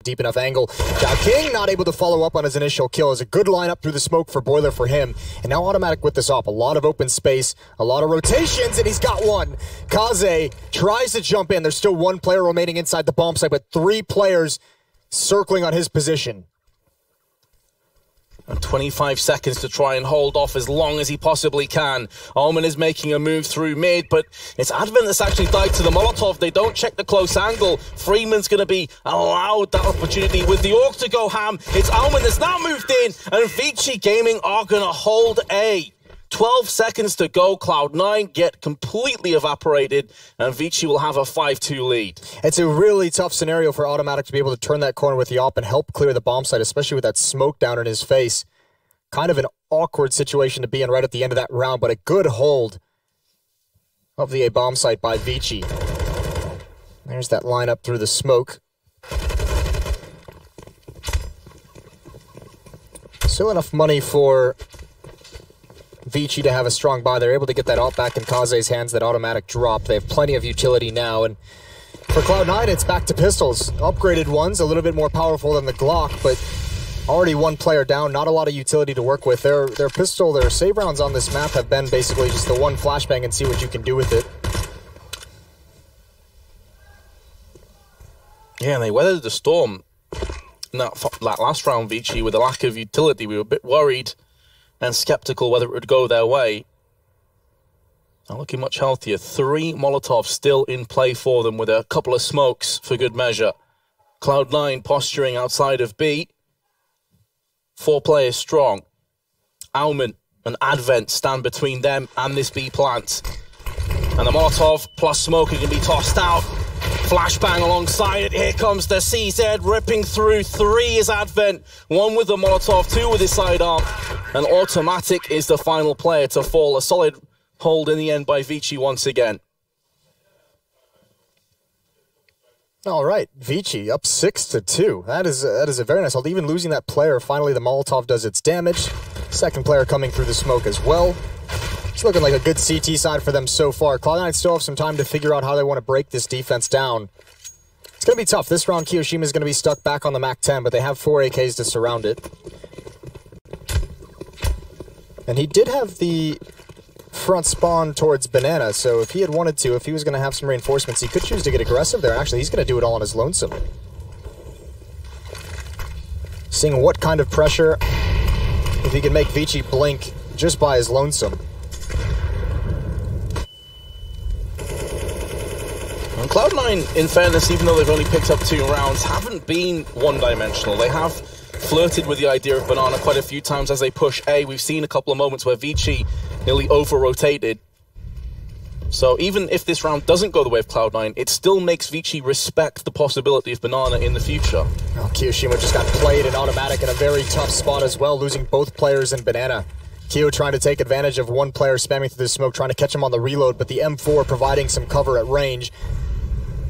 deep enough angle. Zhao King not able to follow up on his initial kill. Is a good lineup through the smoke for Boiler for him. And now Automatic with this op. A lot of open space, a lot of rotations, and he's got one. Kaze tries to jump in. There's still one player remaining inside the bomb site, but 3 players circling on his position. And 25 seconds to try and hold off as long as he possibly can. Omen is making a move through mid, but it's Advent that's actually died to the Molotov. They don't check the close angle. Freeman's going to be allowed that opportunity with the Orc to go ham. It's Omen that's now moved in, and ViCi Gaming are going to hold A. 12 seconds to go. Cloud9 get completely evaporated, and ViCi will have a 5-2 lead. It's a really tough scenario for Automatic to be able to turn that corner with the op and help clear the bomb site, especially with that smoke down in his face. Kind of an awkward situation to be in right at the end of that round, but a good hold of the A bomb site by ViCi. There's that lineup through the smoke. Still enough money for ViCi to have a strong buy. They're able to get that op back in Kaze's hands, that Automatic drop. They have plenty of utility now, and for Cloud9, it's back to pistols. Upgraded ones, a little bit more powerful than the Glock, but already one player down, not a lot of utility to work with. Their pistol, their save rounds on this map have been basically just the one flashbang and see what you can do with it. Yeah, and they weathered the storm. In that last round, ViCi, with a lack of utility, we were a bit worried and skeptical whether it would go their way. Not looking much healthier. 3 Molotovs still in play for them with a couple of smokes for good measure. Cloud9 posturing outside of B. 4 players strong. Aumann and Advent stand between them and this B plant. And the Molotov plus smoke can be tossed out. Flashbang alongside it. Here comes the CZ ripping through. 3 is Advent. 1 with the Molotov, 2 with his sidearm. And Automatic is the final player to fall. A solid hold in the end by ViCi once again. All right, ViCi up 6-2. That is a very nice hold. Even losing that player, finally the Molotov does its damage. Second player coming through the smoke as well. It's looking like a good CT side for them so far. Cloud9 still have some time to figure out how they want to break this defense down. It's going to be tough. This round, Kiyoshima is going to be stuck back on the MAC-10, but they have 4 AKs to surround it. And he did have the front spawn towards Banana, so if he had wanted to, if he was going to have some reinforcements, he could choose to get aggressive there. Actually, he's going to do it all on his lonesome. Seeing what kind of pressure, if he can make ViCi blink just by his lonesome. And Cloud9, in fairness, even though they've only picked up 2 rounds, haven't been one-dimensional. They have flirted with the idea of Banana quite a few times as they push A. We've seen a couple of moments where ViCi nearly over-rotated. So even if this round doesn't go the way of Cloud9, it still makes ViCi respect the possibility of Banana in the future. Oh, Kiyoshima just got played in Automatic in a very tough spot as well, losing both players in Banana. Kyo trying to take advantage of one player spamming through the smoke, trying to catch him on the reload, but the M4 providing some cover at range.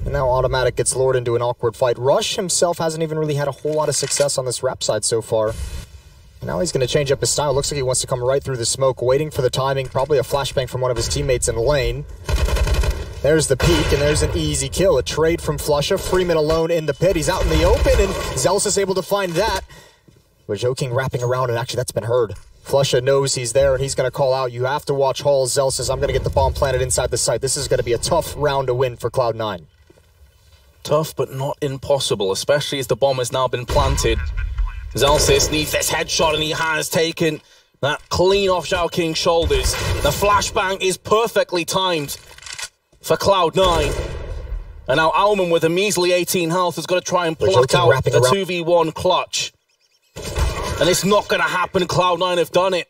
And now Automatic gets lured into an awkward fight. Rush himself hasn't even really had a whole lot of success on this rap side so far. And now he's going to change up his style. Looks like he wants to come right through the smoke, waiting for the timing. Probably a flashbang from one of his teammates in lane. There's the peek, and there's an easy kill. A trade from Flusha. Freeman alone in the pit. He's out in the open, and Zealous is able to find that. But Joking wrapping around, and actually that's been heard. Flusha knows he's there, and he's going to call out, you have to watch Hall. Zealous says, I'm going to get the bomb planted inside the site. This is going to be a tough round to win for Cloud9. Tough, but not impossible, especially as the bomb has now been planted. Zelsis needs this headshot, and he has taken that clean off Zhao King's shoulders. The flashbang is perfectly timed for Cloud9. And now Aumann, with a measly 18 health, has got to try and pluck out the 2v1 clutch. And it's not going to happen. Cloud9 have done it.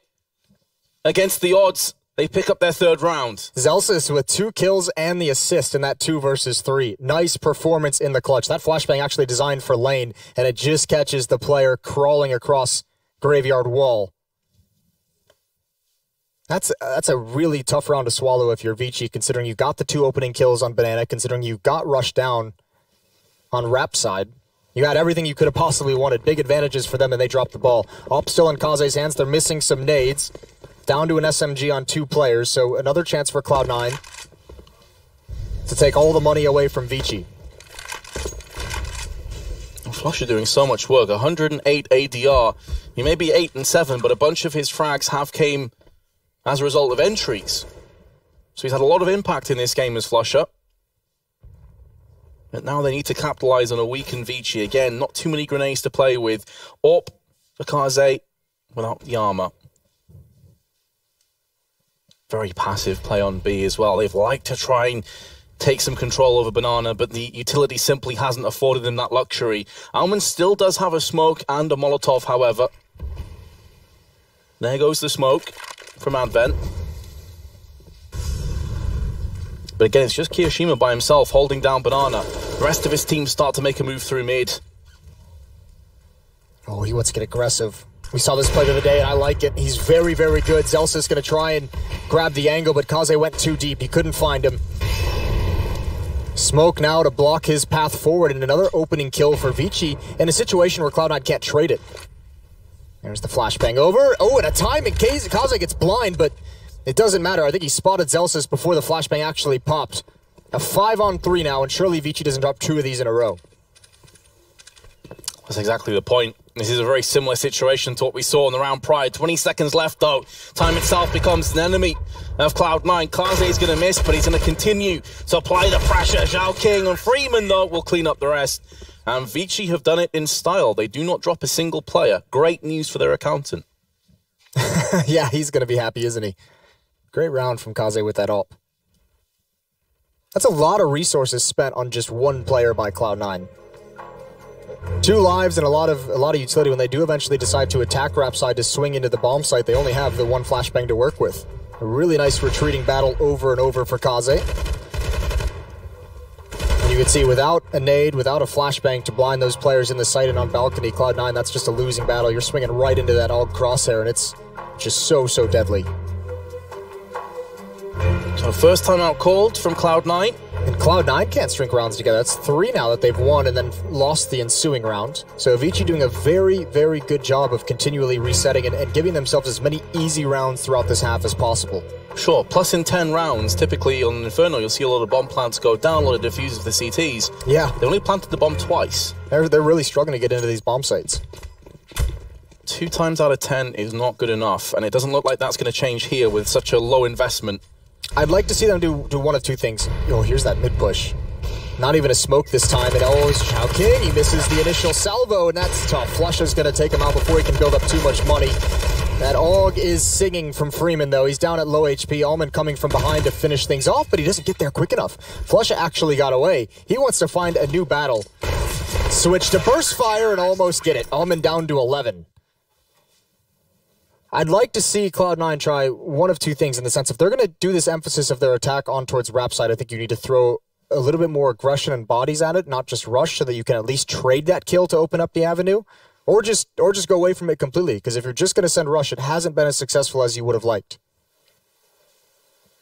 Against the odds, they pick up their 3rd round. Zelsis with 2 kills and the assist in that 2 versus 3. Nice performance in the clutch. That flashbang actually designed for lane, and it just catches the player crawling across Graveyard Wall. That's a really tough round to swallow if you're ViCi, considering you got the 2 opening kills on Banana, considering you got rushed down on Rap side. You had everything you could have possibly wanted. Big advantages for them, and they dropped the ball. Up still in Kaze's hands. They're missing some nades. Down to an SMG on 2 players, so another chance for Cloud9 to take all the money away from ViCi. Flusher doing so much work. 108 ADR. He may be 8 and 7, but a bunch of his frags have came as a result of entries. So he's had a lot of impact in this game as Flusher. But now they need to capitalize on a weakened ViCi. Again, not too many grenades to play with. Orp for Kaze without the armor. Very passive play on B as well. They've liked to try and take some control over Banana, but the utility simply hasn't afforded them that luxury. Alman still does have a smoke and a Molotov, however. There goes the smoke from Advent. But again, it's just Kiyoshima by himself holding down Banana. The rest of his team start to make a move through mid. Oh, he wants to get aggressive. We saw this play the other day, and I like it. He's very, very good. Zelsa's going to try and grab the angle, but Kaze went too deep. He couldn't find him. Smoke now to block his path forward, and another opening kill for ViCi in a situation where Cloud9 can't trade it. There's the flashbang over. Oh, and a time in case Kaze gets blind, but it doesn't matter. I think he spotted Zelsis before the flashbang actually popped. A 5-on-3 now, and surely ViCi doesn't drop 2 of these in a row. That's exactly the point. This is a very similar situation to what we saw in the round prior. 20 seconds left, though. Time itself becomes an enemy of Cloud9. Kaze is going to miss, but he's going to continue to apply the pressure. Zhao King and Freeman, though, will clean up the rest. And ViCi have done it in style. They do not drop a single player. Great news for their accountant. Yeah, he's going to be happy, isn't he? Great round from Kaze with that ult. That's a lot of resources spent on just one player by Cloud9. 2 lives and a lot of utility. When they do eventually decide to attack Rap side to swing into the bomb site, they only have the 1 flashbang to work with. A really nice retreating battle over and over for Kaze. And you can see without a nade, without a flashbang to blind those players in the site and on balcony, Cloud9, that's just a losing battle. You're swinging right into that AUG crosshair, and it's just so deadly. So first time out called from Cloud9. And Cloud9 can't string rounds together. That's 3 now that they've won and then lost the ensuing round. So ViCi doing a very, very good job of continually resetting and giving themselves as many easy rounds throughout this half as possible. Sure, plus in 10 rounds, typically on Inferno, you'll see a lot of bomb plants go down, a lot of diffusers for the CTs. Yeah. They only planted the bomb twice. They're really struggling to get into these bomb sites. 2 times out of 10 is not good enough, and it doesn't look like that's going to change here with such a low investment. I'd like to see them do one of 2 things. Oh, here's that mid push. Not even a smoke this time, and oh, Zhao King, he misses the initial salvo, and that's tough. Flusha's going to take him out before he can build up too much money. That AUG is singing from Freeman, though. He's down at low HP. Alman coming from behind to finish things off, but he doesn't get there quick enough. Flusha actually got away. He wants to find a new battle. Switch to burst fire and almost get it. Alman down to 11. I'd like to see Cloud9 try one of 2 things in the sense if they're going to do this emphasis of their attack on towards Rap side, I think you need to throw a little bit more aggression and bodies at it, not just rush, so that you can at least trade that kill to open up the avenue, or just go away from it completely, because if you're just going to send rush, it hasn't been as successful as you would have liked.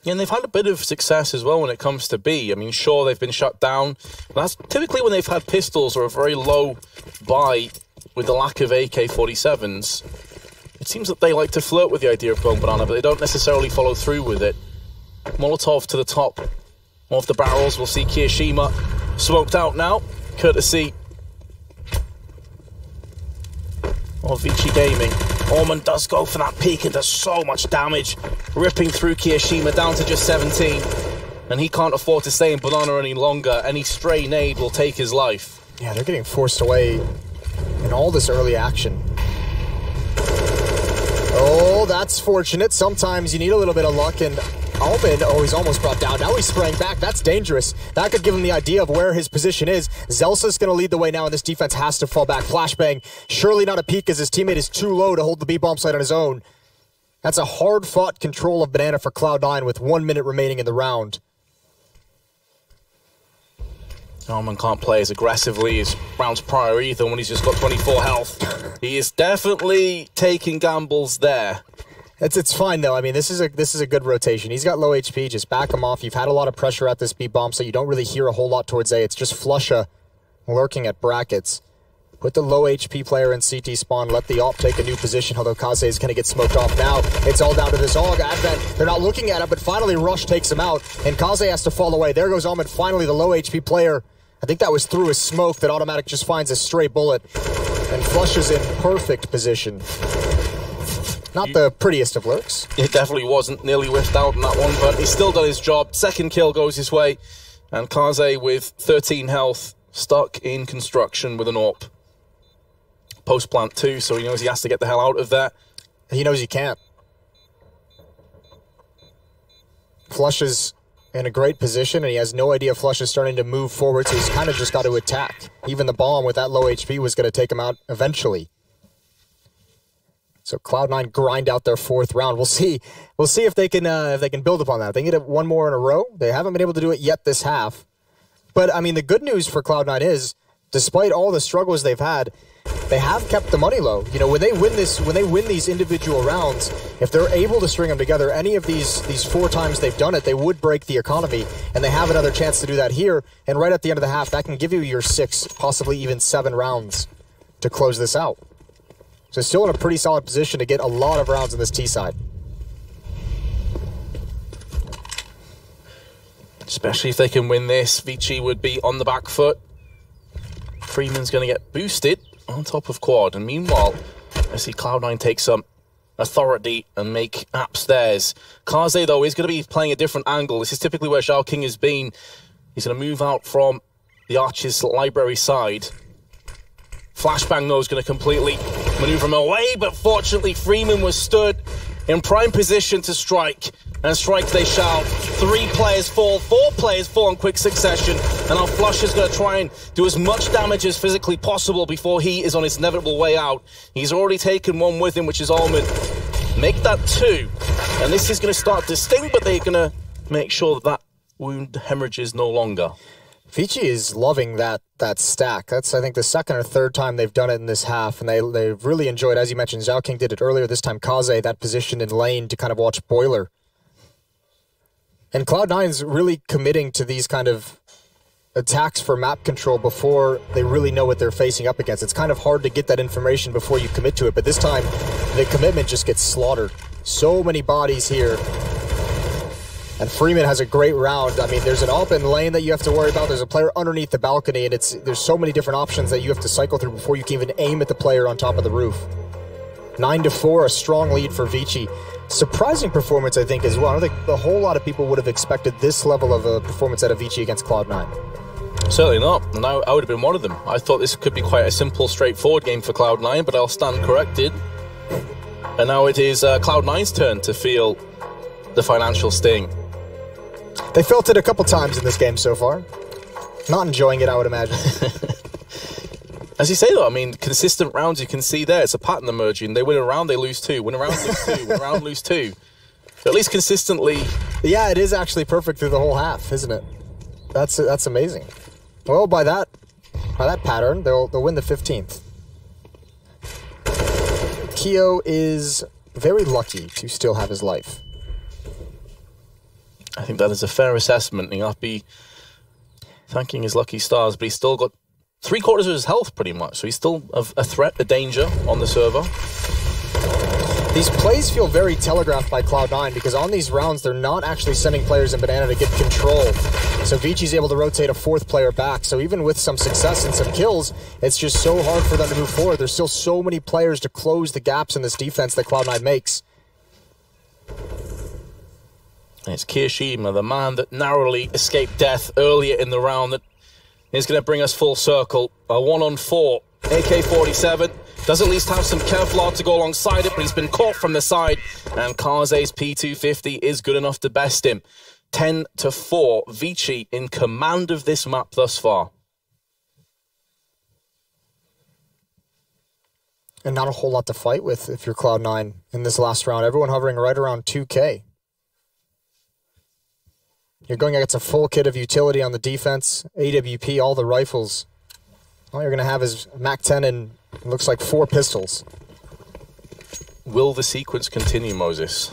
Yeah, and they've had a bit of success as well when it comes to B. I mean, sure, they've been shut down. That's typically when they've had pistols or a very low buy with the lack of AK-47s. It seems that they like to flirt with the idea of going banana, but they don't necessarily follow through with it. Molotov to the top of the barrels. We'll see Kiyoshima smoked out now, courtesy of ViCi Gaming. Orman does go for that peek and does so much damage, ripping through Kiyoshima down to just 17. And he can't afford to stay in banana any longer. Any stray nade will take his life. Yeah, they're getting forced away in all this early action. Oh, that's fortunate. Sometimes you need a little bit of luck, and Alman, oh, he's almost brought down. Now he's spraying back. That's dangerous. That could give him the idea of where his position is. Zelsa's going to lead the way now, and this defense has to fall back. Flashbang, surely not a peek as his teammate is too low to hold the B-bomb site on his own. That's a hard-fought control of Banana for Cloud9 with 1 minute remaining in the round. Alman can't play as aggressively as rounds prior either when he's just got 24 health. He is definitely taking gambles there. It's fine though. I mean, this is a good rotation. He's got low HP. Just back him off. You've had a lot of pressure at this B bomb, so you don't really hear a whole lot towards A. It's just Flusha lurking at brackets. Put the low HP player in CT spawn. Let the AWP take a new position. Although Kaze is going to get smoked off now. It's all down to this AUG. Advent. They're not looking at it, but finally Rush takes him out, and Kaze has to fall away. There goes Alman. Finally, the low HP player I think that was through a smoke that Automatic just finds a stray bullet and flushes in perfect position. Not the prettiest of lurks. It definitely wasn't. Nearly whiffed out on that one, but he's still done his job. Second kill goes his way. And Kaze with 13 health, stuck in construction with an AWP. Post-plant 2, so he knows he has to get the hell out of there. He knows he can't. Flush is in a great position, and he has no idea Flush is starting to move forward, so he's kind of just got to attack. Even the bomb with that low HP was going to take him out eventually. So Cloud9 grind out their 4th round. We'll see if they can build upon that. If they can get one more in a row. They haven't been able to do it yet this half. But I mean, the good news for Cloud9 is, despite all the struggles they've had, they have kept the money low. You know, when they win these individual rounds, if they're able to string them together, any of these 4 times they've done it, they would break the economy, and they have another chance to do that here. And right at the end of the half, that can give you your 6, possibly even 7 rounds to close this out. So still in a pretty solid position to get a lot of rounds on this T side. Especially if they can win this, ViCi would be on the back foot. Freeman's going to get boosted on top of Quad. And meanwhile, I see Cloud9 take some authority and make apps theirs. Kaze, though, is going to be playing a different angle. This is typically where Zhao King has been. He's going to move out from the Archer's library side. Flashbang, though, is going to completely maneuver him away, but fortunately Freeman was stood in prime position to strike, and strike they shall. 3 players fall, 4 players fall in quick succession, and our Flush is going to try and do as much damage as physically possible before he is on his inevitable way out. He's already taken 1 with him, which is Almond. Make that 2, and this is going to start to sting, but they're going to make sure that wound hemorrhages no longer. ViCi is loving that stack. That's, I think, the 2nd or 3rd time they've done it in this half, and they've really enjoyed, as you mentioned, Zhao King did it earlier, this time Kaze, that position in lane to kind of watch Boiler. And Cloud9's really committing to these kind of attacks for map control before they really know what they're facing up against. It's kind of hard to get that information before you commit to it, but this time the commitment just gets slaughtered. So many bodies here. And Freeman has a great round. I mean, there's an open lane that you have to worry about. There's a player underneath the balcony, and there's so many different options that you have to cycle through before you can even aim at the player on top of the roof. 9-4, a strong lead for ViCi. Surprising performance, I think, as well. I don't think a whole lot of people would have expected this level of a performance out of ViCi against Cloud9. Certainly not, and I would have been one of them. I thought this could be quite a simple, straightforward game for Cloud9, but I'll stand corrected. And now it is Cloud9's turn to feel the financial sting. They felt it a couple times in this game so far. Not enjoying it, I would imagine. As you say, though, I mean, consistent rounds you can see there. It's a pattern emerging. They win a round, they lose 2. Win a round, lose 2. Win a round, lose 2. At least consistently. Yeah, it is actually perfect through the whole half, isn't it? That's amazing. Well, by that pattern, they'll win the 15th. Keo is very lucky to still have his life. I think that is a fair assessment. He'll have to be thanking his lucky stars, but he's still got 3/4 of his health, pretty much. So he's still a threat, a danger on the server. These plays feel very telegraphed by Cloud9 because on these rounds, they're not actually sending players in Banana to get control. So ViCi's able to rotate a 4th player back. So even with some success and some kills, it's just so hard for them to move forward. There's still so many players to close the gaps in this defense that Cloud9 makes. And it's Kirishima, the man that narrowly escaped death earlier in the round, that is going to bring us full circle. A 1-on-4 AK-47. Does at least have some Kevlar to go alongside it, but he's been caught from the side. And Kaze's P250 is good enough to best him. 10-4. ViCi in command of this map thus far. And not a whole lot to fight with if you're Cloud9 in this last round. Everyone hovering right around 2K. You're going against a full kit of utility on the defense, AWP, all the rifles. All you're going to have is MAC-10 and it looks like 4 pistols. Will the sequence continue, Moses?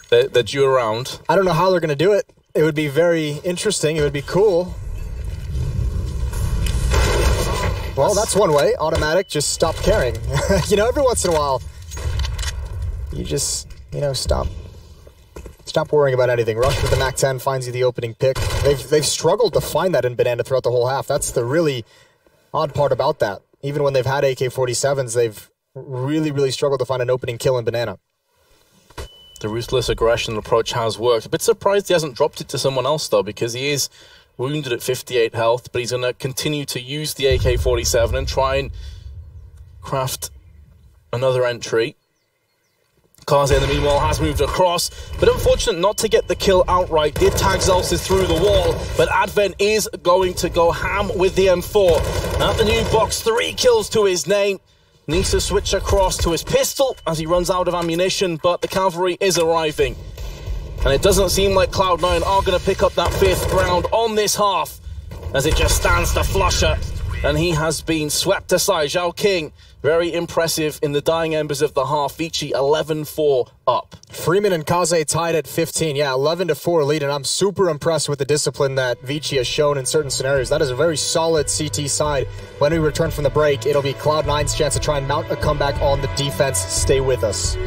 They're due around. I don't know how they're going to do it. It would be very interesting. It would be cool. Well, that's one way. Automatic, just stop caring. You know, every once in a while, you just, you know, stop stop worrying about anything. Rush with the MAC-10 finds you the opening pick. They've struggled to find that in Banana throughout the whole half. That's the really odd part about that. Even when they've had AK-47s, they've really struggled to find an opening kill in Banana. The ruthless aggression approach has worked. A bit surprised he hasn't dropped it to someone else, though, because he is wounded at 58 health, but he's going to continue to use the AK-47 and try and craft another entry. Kaze, in the meanwhile, has moved across, but unfortunate not to get the kill outright. Did tag Zelsys through the wall, but Advent is going to go ham with the M4. At the new box, 3 kills to his name. Needs to switch across to his pistol as he runs out of ammunition, but the cavalry is arriving. And it doesn't seem like Cloud9 are going to pick up that 5th round on this half, as it just stands to Flusher, and he has been swept aside. Zhao King, very impressive in the dying embers of the half. ViCi 11-4 up. Freeman and Kaze tied at 15. Yeah, 11-4 lead, and I'm super impressed with the discipline that ViCi has shown in certain scenarios. That is a very solid CT side. When we return from the break, it'll be Cloud9's chance to try and mount a comeback on the defense. Stay with us.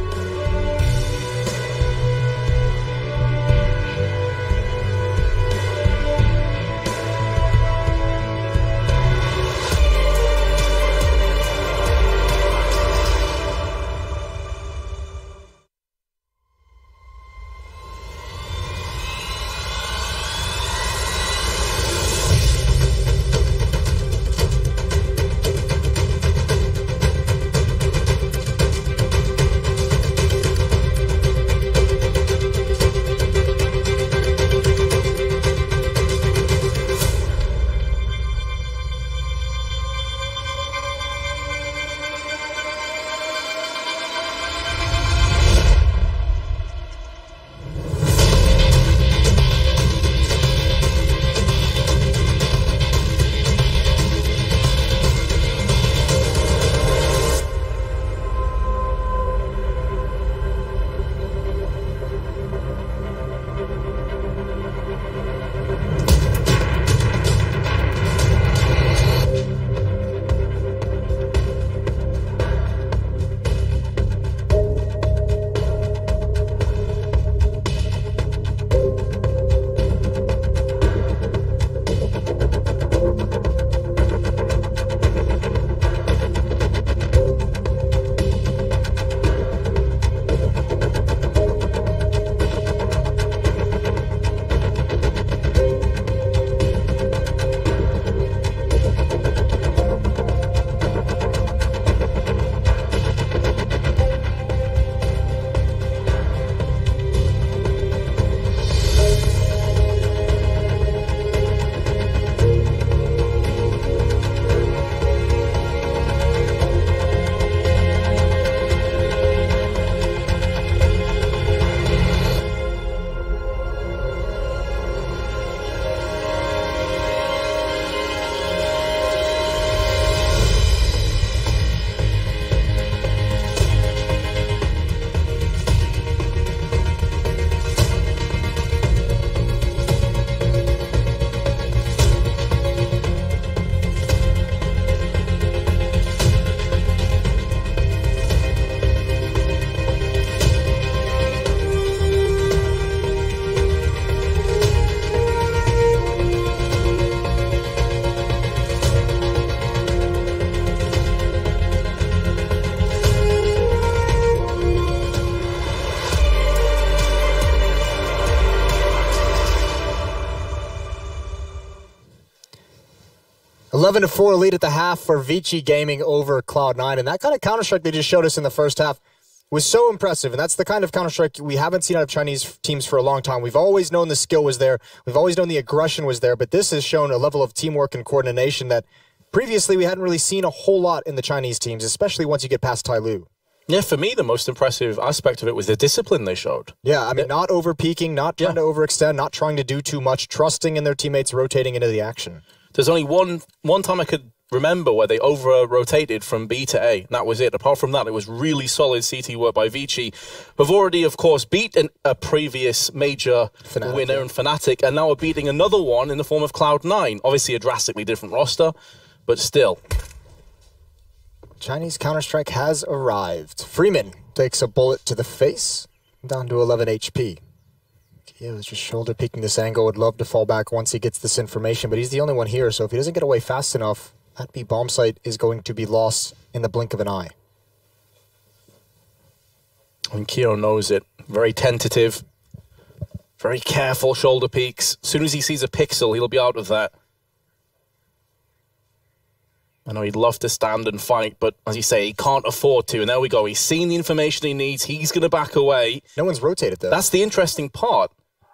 (11-4) lead at the half for ViCi Gaming over Cloud9, and that kind of Counter-Strike they just showed us in the first half was so impressive, and that's the kind of Counter-Strike we haven't seen out of Chinese teams for a long time. We've always known the skill was there, we've always known the aggression was there, but this has shown a level of teamwork and coordination that previously we hadn't really seen a whole lot in the Chinese teams, especially once you get past Tai Lu. Yeah, for me, the most impressive aspect of it was the discipline they showed. Yeah, I mean, not over-peaking, not trying to overextend, not trying to do too much, trusting in their teammates, rotating into the action. There's only one time I could remember where they over-rotated from B to A, and that was it. Apart from that, it was really solid CT work by ViCi, who've already, of course, beaten a previous major winner and Fnatic, and now are beating another one in the form of Cloud9. Obviously a drastically different roster, but still. Chinese Counter-Strike has arrived. Freeman takes a bullet to the face, down to 11 HP. He was just shoulder peeking this angle. Would love to fall back once he gets this information, but he's the only one here, so if he doesn't get away fast enough, that B bomb site is going to be lost in the blink of an eye. And Keo knows it. Very tentative. Very careful shoulder peeks. As soon as he sees a pixel, he'll be out of that. I know he'd love to stand and fight, but as you say, he can't afford to. And there we go. He's seen the information he needs. He's going to back away. No one's rotated, though. That's the interesting part.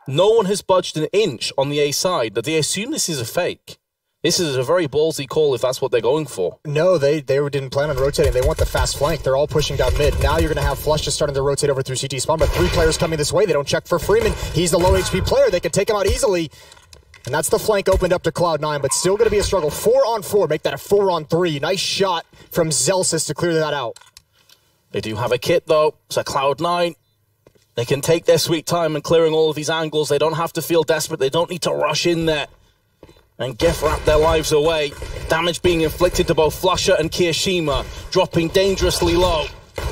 No one has budged an inch on the A side. That they assume this is a fake. This is a very ballsy call if that's what they're going for. No, they didn't plan on rotating. They want the fast flank. They're all pushing down mid. Now you're going to have Flush just starting to rotate over through CT spawn, but 3 players coming this way. They don't check for Freeman. He's the low HP player. They can take him out easily. And that's the flank opened up to Cloud9, but still going to be a struggle. 4-on-4, make that a 4-on-3. Nice shot from Zelsis to clear that out. They do have a kit, though. So Cloud9, they can take their sweet time in clearing all of these angles. They don't have to feel desperate. They don't need to rush in there and gift wrap their lives away. Damage being inflicted to both Flusher and Kirishima, dropping dangerously low.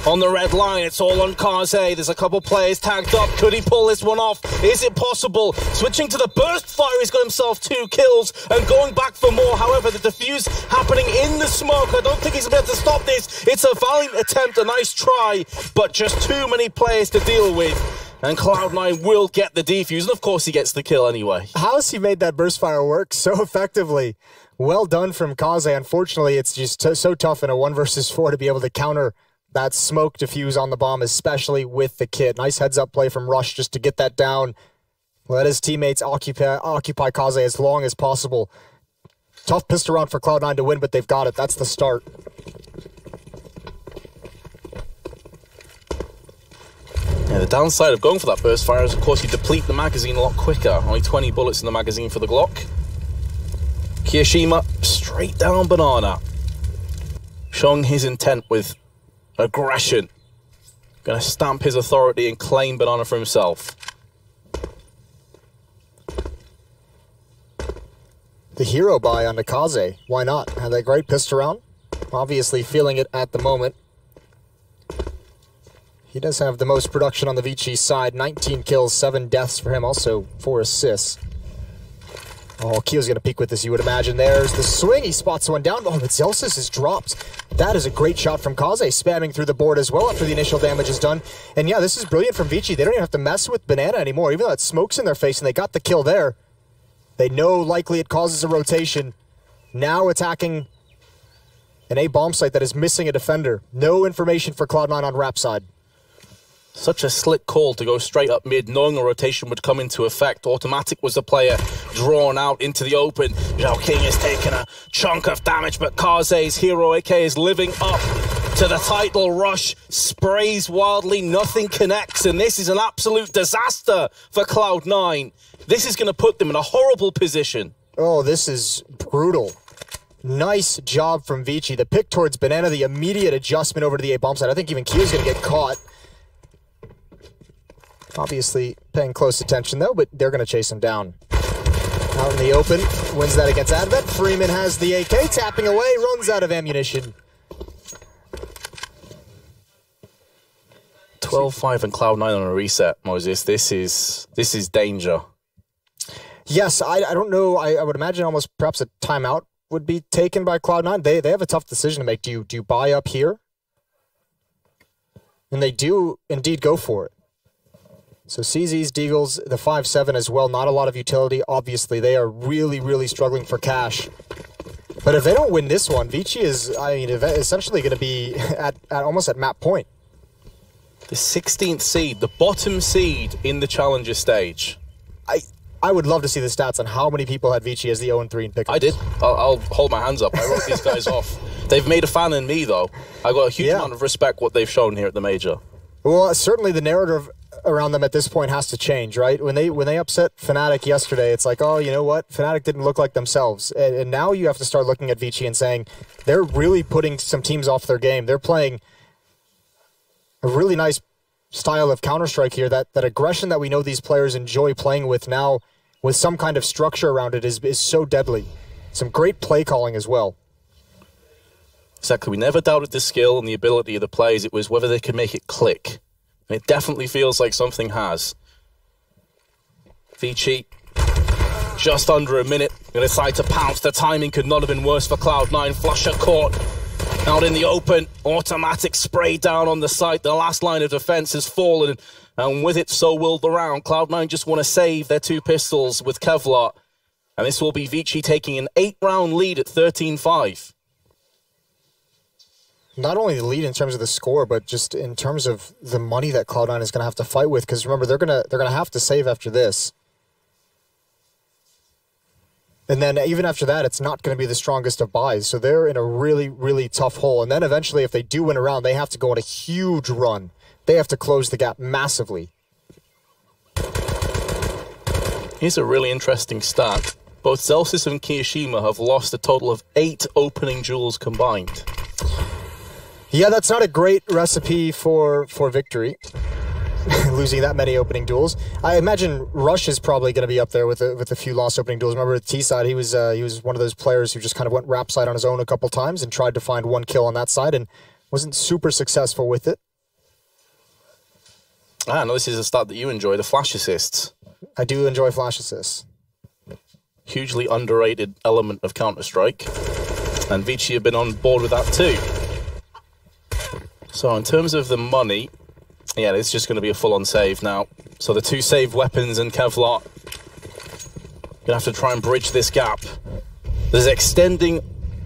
On the red line, it's all on Kaze. There's a couple players tagged up. Could he pull this one off? Is it possible? Switching to the burst fire, he's got himself 2 kills and going back for more. However, the defuse happening in the smoke. I don't think he's able to stop this. It's a valiant attempt, a nice try, but just too many players to deal with. And Cloud9 will get the defuse, and of course he gets the kill anyway. How has he made that burst fire work so effectively? Well done from Kaze. Unfortunately, it's just so tough in a 1 versus 4 to be able to counter that smoke diffuse on the bomb, especially with the kit. Nice heads-up play from Rush just to get that down. Let his teammates occupy Kaze as long as possible. Tough pistol round for Cloud9 to win, but they've got it. That's the start. Yeah, the downside of going for that burst fire is, of course, you deplete the magazine a lot quicker. Only 20 bullets in the magazine for the Glock. Kirishima, straight down Banana. Showing his intent with aggression. Gonna stamp his authority and claim Banana for himself. The hero buy on Kaze. Why not? Had that great pistol round. Obviously feeling it at the moment. He does have the most production on the ViCi side. 19 kills, 7 deaths for him. Also 4 assists. Oh, Keo's going to peek with this, you would imagine. There's the swing. He spots one down. Oh, but Zelsis is dropped. That is a great shot from Kaze, spamming through the board as well after the initial damage is done. And yeah, this is brilliant from ViCi. They don't even have to mess with Banana anymore, even though it smokes in their face and they got the kill there. They know likely it causes a rotation. Now attacking an A bomb site that is missing a defender. No information for Cloud9 on Rap side. Such a slick call to go straight up mid, knowing a rotation would come into effect. Automatic was the player drawn out into the open. Zhao King has taken a chunk of damage, but Kaze's hero AK is living up to the title. Rush sprays wildly, nothing connects, and this is an absolute disaster for Cloud9. This is going to put them in a horrible position. Oh, this is brutal. Nice job from ViCi. The pick towards Banana, the immediate adjustment over to the A bomb side. I think even Kyo's going to get caught. Obviously paying close attention though, but they're going to chase him down. Out in the open, wins that against Advent. Freeman has the AK, tapping away, runs out of ammunition. 12-5 and Cloud9 on a reset, Moses. This is danger. Yes, I don't know. I would imagine almost perhaps a timeout would be taken by Cloud9. They have a tough decision to make. Do you buy up here? And they do indeed go for it. So CZ's, Deagles, the 5-7 as well. Not a lot of utility. Obviously, they are really, really struggling for cash. But if they don't win this one, ViCi is, I mean, essentially going to be at almost at map point. The 16th seed, the bottom seed in the Challenger stage. I would love to see the stats on how many people had ViCi as the 0-3 in pickups. I did. I'll hold my hands up. I wrote these guys off. They've made a fan in me, though. I got a huge amount of respect what they've shown here at the Major. Well, certainly the narrative around them at this point has to change, right? When they upset Fnatic yesterday, it's like, oh, you know what? Fnatic didn't look like themselves. And now you have to start looking at ViCi and saying, they're really putting some teams off their game. They're playing a really nice style of Counter-Strike here. That aggression that we know these players enjoy playing with now, with some kind of structure around it, is so deadly. Some great play calling as well. Exactly. We never doubted the skill and the ability of the players. It was whether they could make it click. And it definitely feels like something has. ViCi, just under a minute. Going to decide to pounce. The timing could not have been worse for Cloud9. Flusher caught out in the open. Automatic spray down on the site. The last line of defense has fallen, and with it, so will the round. Cloud9 just want to save their 2 pistols with Kevlar, and this will be ViCi taking an 8-round lead at 13-5. Not only the lead in terms of the score, but just in terms of the money that Cloud9 is going to have to fight with. Because remember, they're gonna have to save after this, and then even after that, it's not going to be the strongest of buys. So they're in a really, really tough hole. And then eventually, if they do win a round, they have to go on a huge run. They have to close the gap massively. Here's a really interesting stat. Both Zellsis and Kiyoshima have lost a total of 8 opening duels combined. Yeah, that's not a great recipe for victory, losing that many opening duels. I imagine Rush is probably going to be up there with a few lost opening duels. Remember at T-side, he was one of those players who just kind of went rap side on his own a couple times and tried to find 1 kill on that side and wasn't super successful with it. Ah, no, this is a stat that you enjoy, the flash assists. I do enjoy flash assists. Hugely underrated element of Counter-Strike, and ViCi have been on board with that too. So in terms of the money, yeah, it's just going to be a full-on save now. So the 2 saved weapons and Kevlar, going to have to try and bridge this gap. This is extending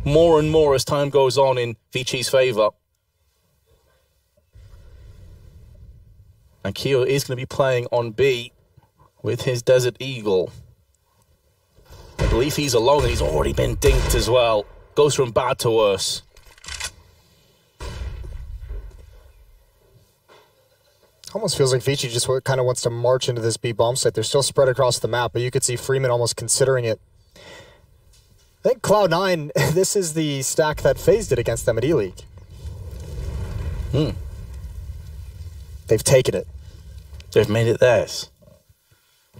more and more as time goes on in ViCi's favour. And Kyo is going to be playing on B with his Desert Eagle. I believe he's alone and he's already been dinked as well. Goes from bad to worse. Almost feels like ViCi just kind of wants to march into this B bomb site. They're still spread across the map, but you could see Freeman almost considering it. I think Cloud9, this is the stack that phased it against them at E-League. They've taken it. They've made it theirs.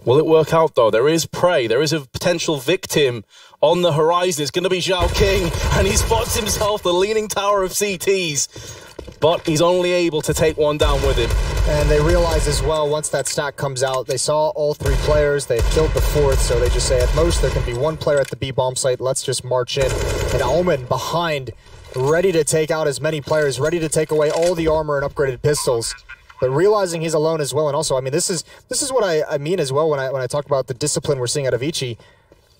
Will it work out, though? There is prey. There is a potential victim on the horizon. It's going to be Zhao King, and he spots himself the leaning tower of CTs. But he's only able to take 1 down with him. And they realize as well, once that stack comes out, they saw all 3 players. They had killed the 4th, so they just say, at most, there can be 1 player at the B bomb site. Let's just march in. And Omen behind, ready to take out as many players, ready to take away all the armor and upgraded pistols. But realizing he's alone as well, and also, I mean, this is what I mean as well when I talk about the discipline we're seeing out of ViCi.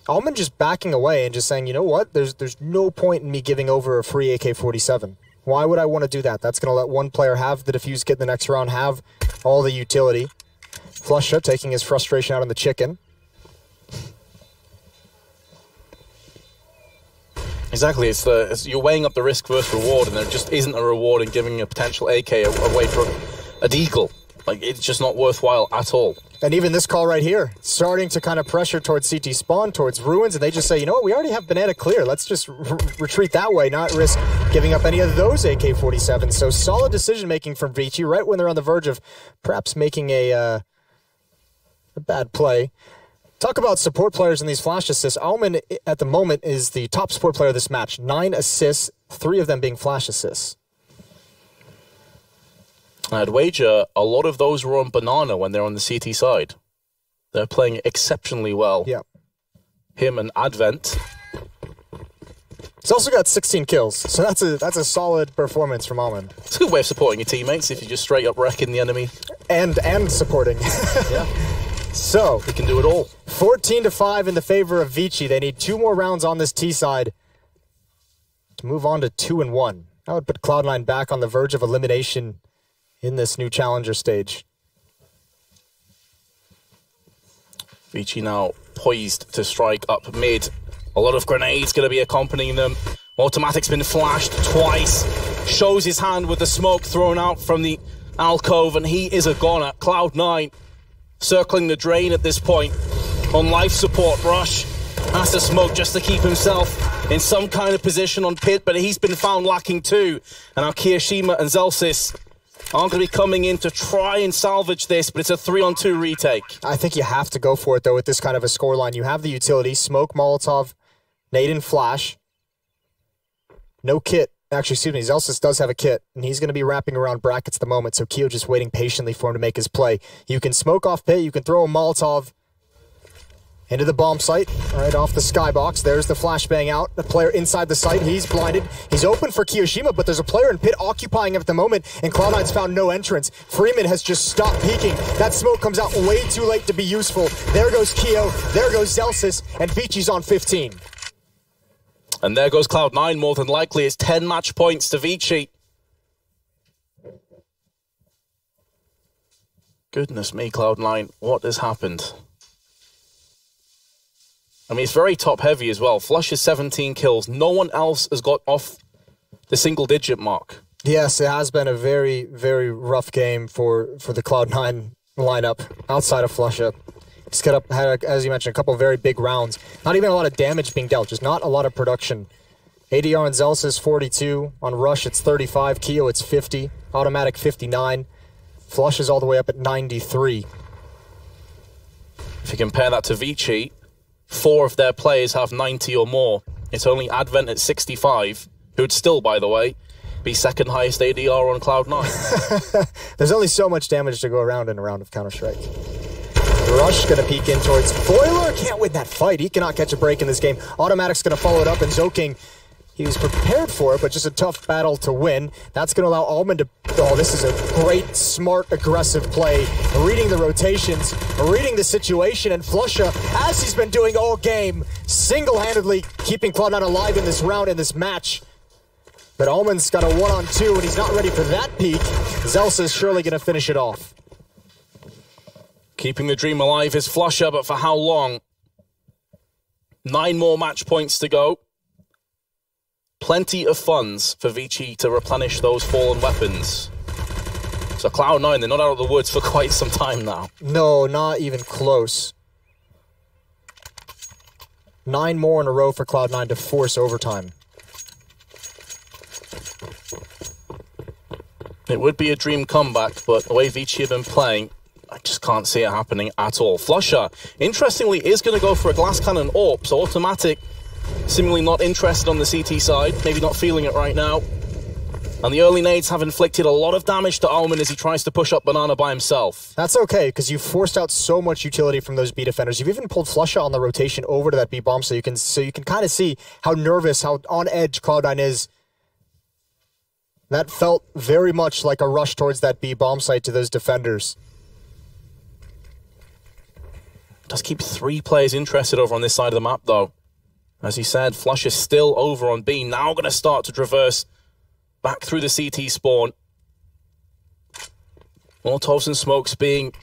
Alman just backing away and just saying, you know what? There's no point in me giving over a free AK-47. Why would I want to do that? That's going to let 1 player have the defuse kit in the next round, have all the utility. Flusha taking his frustration out on the chicken. Exactly, it's you're weighing up the risk versus reward, and there just isn't a reward in giving a potential AK away from a deagle. Like, it's just not worthwhile at all. And even this call right here, starting to kind of pressure towards CT spawn, towards ruins, and they just say, you know what, we already have banana clear. Let's just retreat that way, not risk giving up any of those AK-47s. So solid decision-making from ViCi right when they're on the verge of perhaps making a bad play. Talk about support players in these flash assists. Aumann, at the moment, is the top support player of this match. 9 assists, 3 of them being flash assists. I'd wager a lot of those were on Banana when they're on the CT side. They're playing exceptionally well. Yeah. Him and Advent. He's also got 16 kills, so that's a solid performance from Aumann. It's a good way of supporting your teammates if you're just straight up wrecking the enemy. And supporting. Yeah. So, he can do it all. 14-5 in the favor of ViCi. They need 2 more rounds on this T side to move on to 2-1. That would put Cloud9 back on the verge of elimination in this new challenger stage. ViCi now poised to strike up mid. A lot of grenades going to be accompanying them. Automatic's been flashed twice. Shows his hand with the smoke thrown out from the alcove, and he is a goner. Cloud9 circling the drain at this point. On life support, Rush has to smoke just to keep himself in some kind of position on pit, but he's been found lacking too. And now Kiyoshima and Zellsis aren't going to be coming in to try and salvage this, but it's a 3-on-2 retake. I think you have to go for it, though, with this kind of a scoreline. You have the utility, smoke, Molotov, nade, and flash. No kit. Actually, excuse me, Zellsis does have a kit, and he's going to be wrapping around brackets at the moment, so Kyo just waiting patiently for him to make his play. You can smoke off pit, you can throw a Molotov, Into the bomb site, right off the skybox. There's the flashbang out. The player inside the site, he's blinded. He's open for Kiyoshima, but there's a player in pit occupying him at the moment, and Cloud9's found no entrance. Freeman has just stopped peeking. That smoke comes out way too late to be useful. There goes Keo, there goes Zelsis, and ViCi's on 15. And there goes Cloud9, more than likely. It's 10 match points to ViCi. Goodness me, Cloud9, what has happened? I mean, it's very top-heavy as well. Flush is 17 kills. No one else has got off the single-digit mark. Yes, it has been a very, very rough game for the Cloud9 lineup outside of Flusha. He's had, as you mentioned, a couple of very big rounds. Not even a lot of damage being dealt, just not a lot of production. ADR on Zelsis 42. On Rush, it's 35. Keo, it's 50. Automatic, 59. Flush is all the way up at 93. If you compare that to ViCi, 4 of their players have 90 or more. It's only Advent at 65, who'd still, by the way, be second highest ADR on Cloud9. There's only so much damage to go around in a round of Counter-Strike. Rush gonna peek in towards Foiler. Can't win that fight. He cannot catch a break in this game. Automatic's gonna follow it up, and Zoking, he was prepared for it, but just a tough battle to win. That's going to allow Almond to... Oh, this is a great, smart, aggressive play. Reading the rotations, reading the situation, and Flusha, as he's been doing all game, single-handedly keeping Cloud9 alive in this round, in this match. But Almond's got a 1-on-2, and he's not ready for that peak. Zelsa is surely going to finish it off. Keeping the dream alive is Flusha, but for how long? 9 more match points to go. Plenty of funds for ViCi to replenish those fallen weapons. So Cloud9, they're not out of the woods for quite some time now. No, not even close. 9 more in a row for Cloud9 to force overtime. It would be a dream comeback, but the way ViCi have been playing, I just can't see it happening at all. Flusha, interestingly, is going to go for a glass cannon AWP, so automatic. Seemingly not interested on the CT side, maybe not feeling it right now. And the early nades have inflicted a lot of damage to Almond as he tries to push up Banana by himself. That's okay, because you've forced out so much utility from those B defenders. You've even pulled Flusha on the rotation over to that B bomb, so you can kind of see how nervous, how on edge Cloud9 is. That felt very much like a rush towards that B bomb site to those defenders. Does keep 3 players interested over on this side of the map, though. As he said, Flush is still over on B. Now going to start to traverse back through the CT spawn. Molotovs and smokes being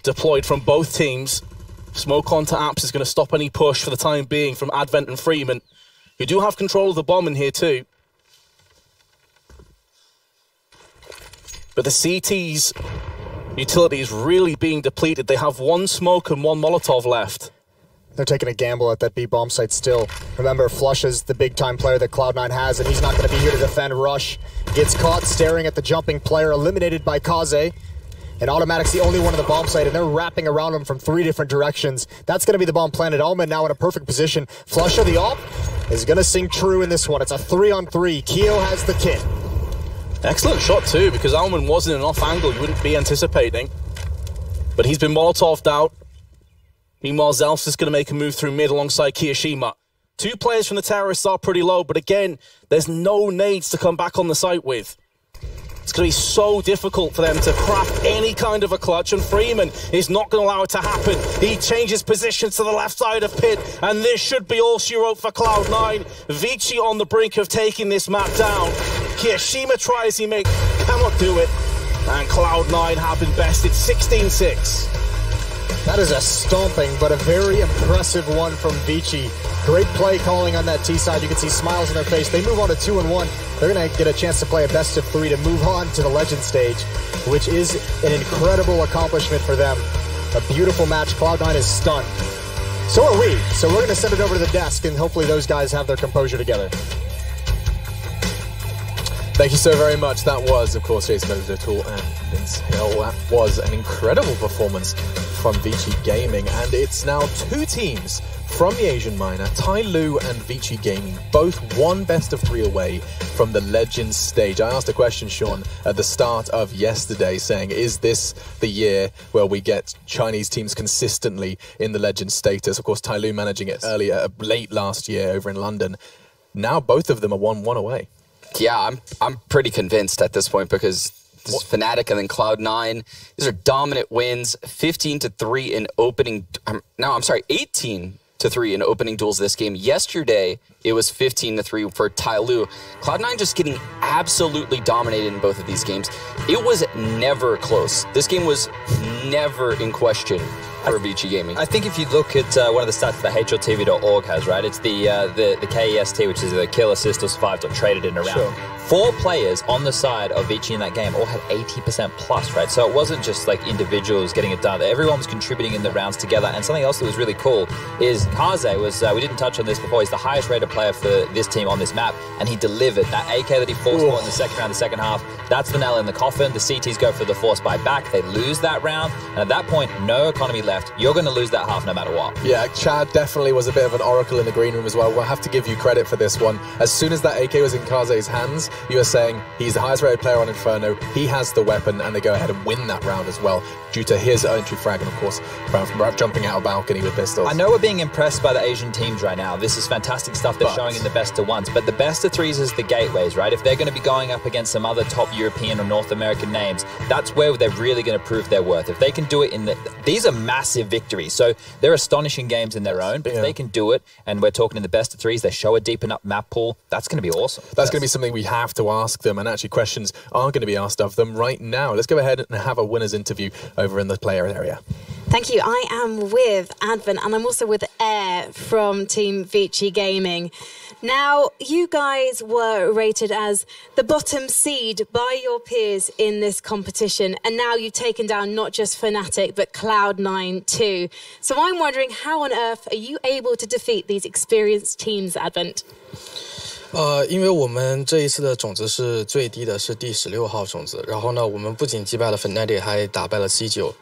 deployed from both teams. Smoke onto Apps is going to stop any push for the time being from Advent and Freeman, who do have control of the bomb in here too. But the CT's utility is really being depleted. They have 1 smoke and 1 Molotov left. They're taking a gamble at that B bomb site still. Remember, Flush is the big-time player that Cloud9 has, and he's not going to be here to defend Rush. Gets caught staring at the jumping player, eliminated by Kaze. And Automatic's the only one on the bomb site, and they're wrapping around him from 3 different directions. That's going to be the bomb planted. Almond now in a perfect position. Flusha, the AWP, is going to sing true in this one. It's a 3-on-3. Keo has the kit. Excellent shot too, because Almond was in an off angle you wouldn't be anticipating. But he's been Molotov'd out. Meanwhile, Zelfs is going to make a move through mid alongside Kiyoshima. 2 players from the terrorists are pretty low, but again, there's no nades to come back on the site with. It's going to be so difficult for them to craft any kind of a clutch, and Freeman is not going to allow it to happen. He changes positions to the left side of pit, and this should be all she wrote for Cloud9. ViCi on the brink of taking this map down. Kiyoshima tries, he cannot do it, and Cloud9 have been bested 16-6. That is a stomping, but a very impressive one from ViCi. Great play calling on that T side. You can see smiles on their face. They move on to 2-1. They're going to get a chance to play a best of 3 to move on to the Legend stage, which is an incredible accomplishment for them. A beautiful match. Cloud9 is stunned. So are we. So we're going to send it over to the desk, and hopefully those guys have their composure together. Thank you so very much. That was, of course, Jason Little and Vince Hill. That was an incredible performance from ViCi Gaming, and it's now two teams from the Asian minor, Tyloo and ViCi Gaming, both one best of three away from the Legends stage. I asked a question, Sean, at the start of yesterday saying, is this the year where we get Chinese teams consistently in the Legends status? Of course, Tyloo managing it late last year over in London. Now both of them are 1-1 away. Yeah, I'm pretty convinced at this point because this is Fnatic and then Cloud9. These are dominant wins, 15-3 in opening. I'm sorry, 18-3 in opening duels this game. Yesterday, it was 15-3 for Tyloo. Cloud9 just getting absolutely dominated in both of these games. It was never close. This game was never in question for ViCi Gaming. I think if you look at one of the stats that HLTV.org has, right, it's the KEST, which is the kill, assist, or survive, traded in around. Sure. 4 players on the side of ViCi in that game all had 80% plus, right? So it wasn't just like individuals getting it done. Everyone was contributing in the rounds together. And something else that was really cool is Kaze was, we didn't touch on this before, he's the highest rated player for this team on this map, and he delivered. That AK that he forced in the second round, the second half, that's the nail in the coffin. The CTs go for the force buy back. They lose that round. And at that point, no economy left. You're going to lose that half no matter what. Yeah, Chad definitely was a bit of an oracle in the green room as well. We'll have to give you credit for this one. As soon as that AK was in Kaze's hands, you are saying he's the highest rated player on Inferno, he has the weapon, and they go ahead and win that round as well due to his entry frag and, of course, jumping out of balcony with pistols. I know we're being impressed by the Asian teams right now. This is fantastic stuff they're showing in the best of ones, but the best of threes is the gateways, right? If they're going to be going up against some other top European or North American names, that's where they're really going to prove their worth. If they can do it these are massive victories, so they're astonishing games in their own, but if they can do it, and we're talking in the best of threes, they show a deep enough map pool, that's going to be awesome. That's going to be something we have to ask them, and actually questions are going to be asked of them right now. Let's go ahead and have a winner's interview over in the player area. Thank you. I am with Advent, and I'm also with Air from Team ViCi Gaming. Now, you guys were rated as the bottom seed by your peers in this competition, and now you've taken down not just Fnatic, but Cloud9 too. So I'm wondering, how on earth are you able to defeat these experienced teams, Advent? 因为我们这一次的种子是最低的，是第16号种子。然后呢，我们不仅击败了 Fnatic， 还打败了 C9。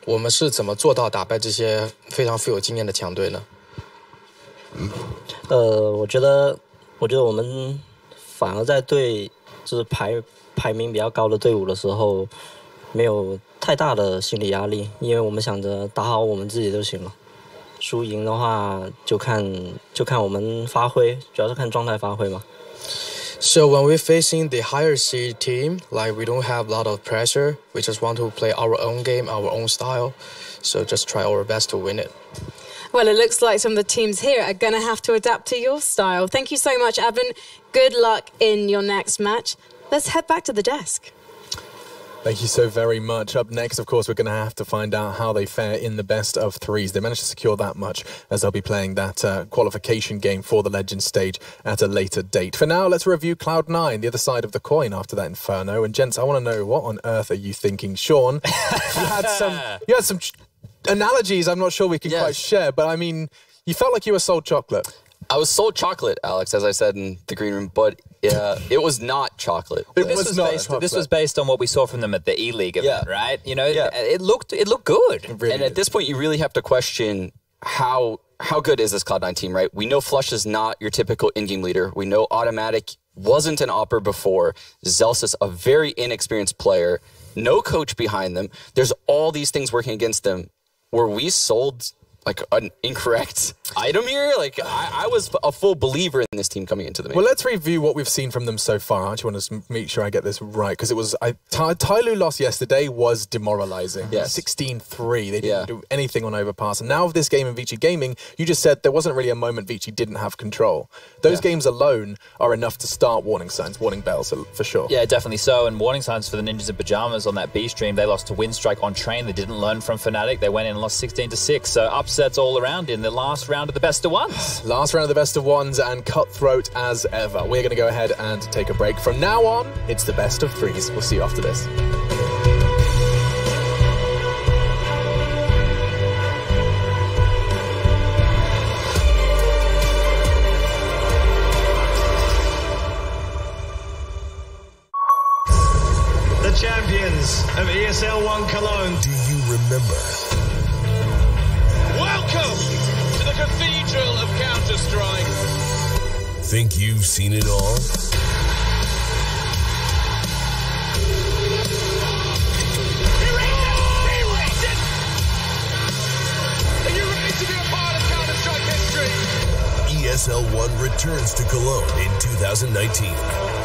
我们是怎么做到打败这些非常富有经验的强队呢？我觉得我们反而在对就是排名比较高的队伍的时候，没有太大的心理压力，因为我们想着打好我们自己就行了。 输赢的话就看我们发挥，主要是看状态发挥嘛。So when we're facing the higher seed team, like we don't have a lot of pressure, we just want to play our own game, our own style. So just try our best to win it. Well, it looks like some of the teams here are going to have to adapt to your style. Thank you so much, Advent. Good luck in your next match. Let's head back to the desk. Thank you so very much. Up next, of course, we're going to have to find out how they fare in the best of threes. They managed to secure that much as they'll be playing that qualification game for the Legends stage at a later date. For now, let's review Cloud9, the other side of the coin after that Inferno. And gents, I want to know, what on earth are you thinking? Sean, you had some analogies I'm not sure we can quite share, but I mean, you felt like you were sold chocolate. I was sold chocolate, Alex, as I said in the green room, but it was not chocolate. This was based on what we saw from them at the E-League event, right? You know, it looked good. Really and at this point, you really have to question how good is this Cloud9 team, right? We know Flush is not your typical in-game leader. We know Automatic wasn't an opper before. Zelsis, a very inexperienced player. No coach behind them. There's all these things working against them. Were we sold like an incorrect item here? Like I was a full believer in this team coming into the game. Well, let's review what we've seen from them so far. I actually want to make sure I get this right, because it was Tyloo loss yesterday was demoralizing. Yes. 16-3. They didn't do anything on Overpass. And now with this game in ViCi Gaming, you just said there wasn't really a moment ViCi didn't have control. Those games alone are enough to start warning signs, warning bells for sure. Yeah, definitely so. And warning signs for the Ninjas in Pajamas on that B stream. They lost to Windstrike on Train. They didn't learn from Fnatic. They went in and lost 16-6. So upsets all around in the last round of the best of ones. Last round of the best of ones, and cutthroat as ever. We're going to go ahead and take a break. From now on, it's the best of threes. We'll see you after this. The champions of ESL 1 Cologne. Do you remember Welcome to the Cathedral of Counter-Strike. Think you've seen it all? Are you ready to be a part of Counter-Strike history? ESL 1 returns to Cologne in 2019.